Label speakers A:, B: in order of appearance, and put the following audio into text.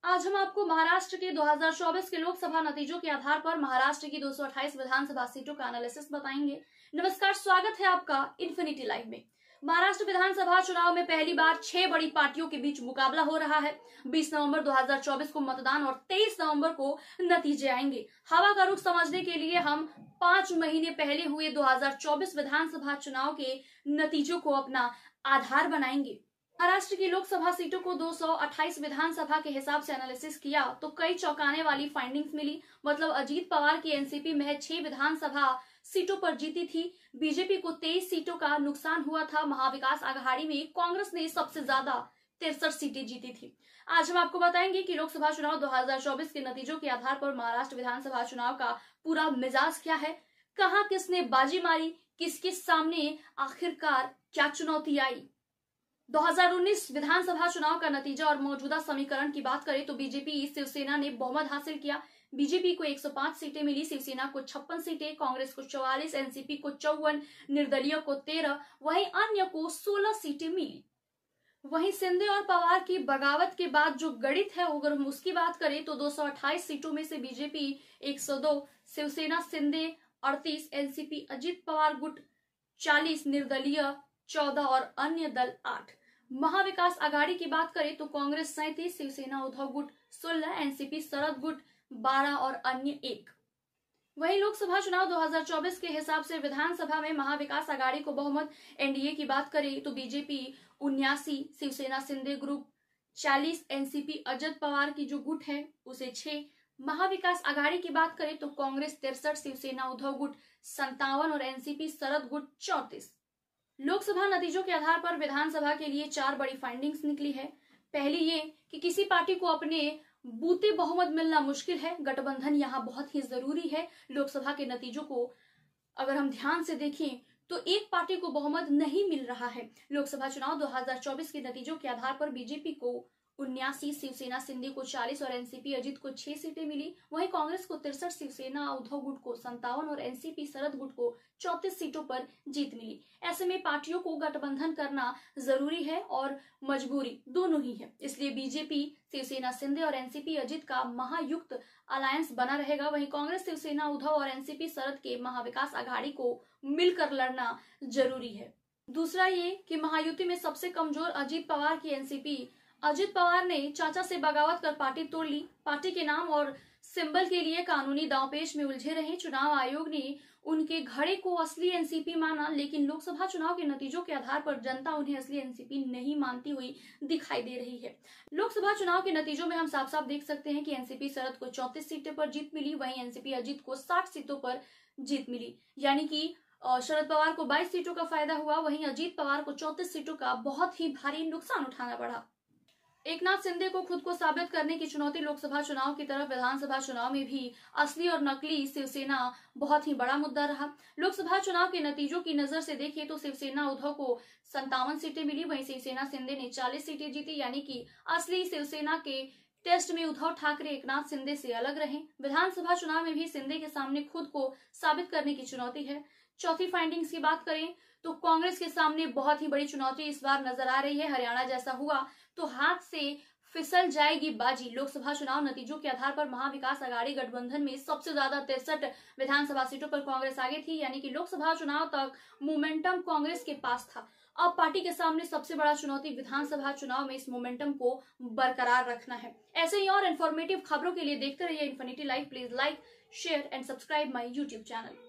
A: आज हम आपको महाराष्ट्र के 2024 के लोकसभा नतीजों के आधार पर महाराष्ट्र की 228 विधानसभा सीटों का एनालिसिस बताएंगे। नमस्कार, स्वागत है आपका इन्फिनिटी लाइव में। महाराष्ट्र विधानसभा चुनाव में पहली बार 6 बड़ी पार्टियों के बीच मुकाबला हो रहा है। 20 नवंबर 2024 को मतदान और 23 नवंबर को नतीजे आएंगे। हवा का रुख समझने के लिए हम 5 महीने पहले हुए 2024 विधानसभा चुनाव के नतीजों को अपना आधार बनाएंगे। महाराष्ट्र की लोकसभा सीटों को 228 विधानसभा के हिसाब से एनालिसिस किया तो कई चौंकाने वाली फाइंडिंग्स मिली। मतलब अजीत पवार की एनसीपी महज 6 विधानसभा सीटों पर जीती थी। बीजेपी को 23 सीटों का नुकसान हुआ था। महाविकास आघाड़ी में कांग्रेस ने सबसे ज्यादा 63 सीटें जीती थी। आज हम आपको बताएंगे कि लोकसभा चुनाव 2024 के नतीजों के आधार पर महाराष्ट्र विधानसभा चुनाव का पूरा मिजाज क्या है, कहां किसने बाजी मारी, किसके सामने आखिरकार क्या चुनौती आई। 2019 विधानसभा चुनाव का नतीजा और मौजूदा समीकरण की बात करें तो बीजेपी शिवसेना ने बहुमत हासिल किया। बीजेपी को 105 सीटें मिली, शिवसेना को 56 सीटें, कांग्रेस को 44, एनसीपी को 54, निर्दलीय को 13, वहीं अन्य को 16 सीटें मिली। वहीं शिंदे और पवार की बगावत के बाद जो गणित है, अगर हम उसकी बात करें तो 228 सीटों में से बीजेपी 102, शिवसेना शिंदे 38, एनसीपी अजीत पवार गुट 40, निर्दलीय 14 और अन्य दल 8। महाविकास आघाड़ी की बात करें तो कांग्रेस 37, शिवसेना उद्धव गुट 16, एनसीपी शरद गुट 12 और अन्य 1। वहीं लोकसभा चुनाव 2024 के हिसाब से विधानसभा में महाविकास आघाड़ी को बहुमत, एनडीए की बात करें तो BJP 79, Shiv Sena Shinde group 40, NCP Ajit Pawar की जो गुट है उसे 6। महाविकास आघाड़ी की बात करें तो कांग्रेस 63, शिवसेना उद्धव गुट 57 और एनसीपी शरद गुट 34। लोकसभा नतीजों के आधार पर विधानसभा के लिए 4 बड़ी फाइंडिंग्स निकली है। पहली ये कि किसी पार्टी को अपने बूते बहुमत मिलना मुश्किल है, गठबंधन यहाँ बहुत ही जरूरी है। लोकसभा के नतीजों को अगर हम ध्यान से देखें तो एक पार्टी को बहुमत नहीं मिल रहा है। लोकसभा चुनाव 2024 के नतीजों के आधार पर बीजेपी को 79, शिवसेना शिंदे को 40 और एनसीपी अजित को 6 सीटें मिली। वहीं कांग्रेस को 63, शिवसेना उद्धव गुट को 57 और एनसीपी शरद गुट को 34 सीटों पर जीत मिली। ऐसे में पार्टियों को गठबंधन करना जरूरी है और मजबूरी दोनों ही है। इसलिए बीजेपी, शिवसेना शिंदे और एनसीपी अजित का महायुक्त अलायंस बना रहेगा। वहीं कांग्रेस, शिवसेना उद्धव और एनसीपी शरद के महाविकास आघाड़ी को मिलकर लड़ना जरूरी है। दूसरा ये कि महायुति में सबसे कमजोर अजित पवार की एनसीपी। अजित पवार ने चाचा से बगावत कर पार्टी तोड़ ली। पार्टी के नाम और सिंबल के लिए कानूनी दांवपेच में उलझे रहे। चुनाव आयोग ने उनके घड़े को असली एनसीपी माना, लेकिन लोकसभा चुनाव के नतीजों के आधार पर जनता उन्हें असली एनसीपी नहीं मानती हुई दिखाई दे रही है। लोकसभा चुनाव के नतीजों में हम साफ साफ देख सकते हैं कि एनसीपी शरद को 34 सीटों पर जीत मिली, वहीं एनसीपी अजित को 60 सीटों पर जीत मिली। यानी कि शरद पवार को 22 सीटों का फायदा हुआ, वहीं अजित पवार को 34 सीटों का बहुत ही भारी नुकसान उठाना पड़ा। एकनाथ शिंदे को खुद को साबित करने की चुनौती लोकसभा चुनाव की तरफ विधानसभा चुनाव में भी असली और नकली शिवसेना बहुत ही बड़ा मुद्दा रहा। लोकसभा चुनाव के नतीजों की नजर से देखें तो शिवसेना उद्धव को 57 सीटें मिली, वहीं शिवसेना शिंदे ने 40 सीटें जीती। यानी कि असली शिवसेना के टेस्ट में उद्धव ठाकरे एकनाथ शिंदे से अलग रहे। विधानसभा चुनाव में भी शिंदे के सामने खुद को साबित करने की चुनौती है। चौथी फाइंडिंग्स की बात करें तो कांग्रेस के सामने बहुत ही बड़ी चुनौती इस बार नजर आ रही है। हरियाणा जैसा हुआ तो हाथ से फिसल जाएगी बाजी। लोकसभा चुनाव नतीजों के आधार पर महाविकास आघाड़ी गठबंधन में सबसे ज्यादा 63 विधानसभा सीटों पर कांग्रेस आगे थी। यानी कि लोकसभा चुनाव तक मोमेंटम कांग्रेस के पास था। अब पार्टी के सामने सबसे बड़ा चुनौती विधानसभा चुनाव में इस मोमेंटम को बरकरार रखना है। ऐसे ही और इन्फॉर्मेटिव खबरों के लिए देखते रहिए infinity live. Please like, share and subscribe my YouTube channel.